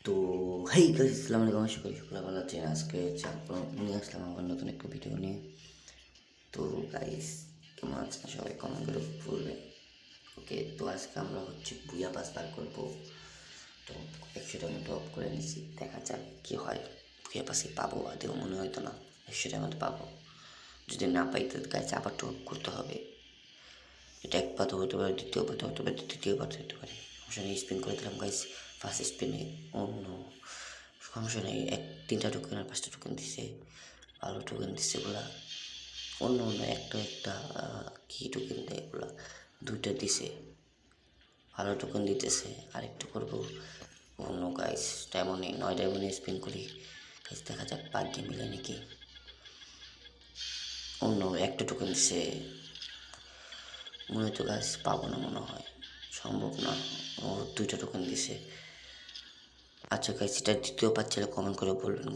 তো hey guys, আসসালামু আলাইকুম। আশা করি সকলে ভালো আছেন। আজকে নিয়ে আসলাম আমার নতুন একটা ভিডিও নিয়ে। তো গাইস, কেমন আছেন সবাই? কমেন্ট করে বলবেন। ওকে, তো আজকে আমরা বুয়া পাস বার করবো। তো 100টার মতো অফ করে নিছি, দেখা যাক কী হয়। বুয়া পাসই পাবো, আদেও মনে হয়তো না 100টার মতো পাবো। যদি না পাই তো গাইস আবার টপ করতে হবে। এটা একবার তো হতে পারে, দ্বিতীয়বার তো হতে পারে, তৃতীয়বার তো হতে পারে। সমস্যা নেই, স্পিন করে দিলাম গাইস। ফার্স্ট স্পিনে অন্য সমস্যা নেই, 3টা টোকেন আর 5টা টোকেন দিছে। ভালো টোকেন দিচ্ছে এগুলা। অন্য অন্য একটা কি টোকেন দেয় এগুলা, 2টা দিছে। ভালো টোকেন দিতেছে। আরেকটু করবো। অন্য গাইস ডায়মন্ডে 9 ডায়মন্ডে স্পিন করি গাইস, দেখা যাক ভাগ্যে মিলে নাকি। অন্য একটা টোকেন দিছে, মনে তো গাছ পাবো না, মনে হয় সম্ভব না। ও 2টা টোকেন দিছে। আচ্ছা গাইস, এটা দ্বিতীয় পাচ্ছিলে কমেন্ট করে বলবেন।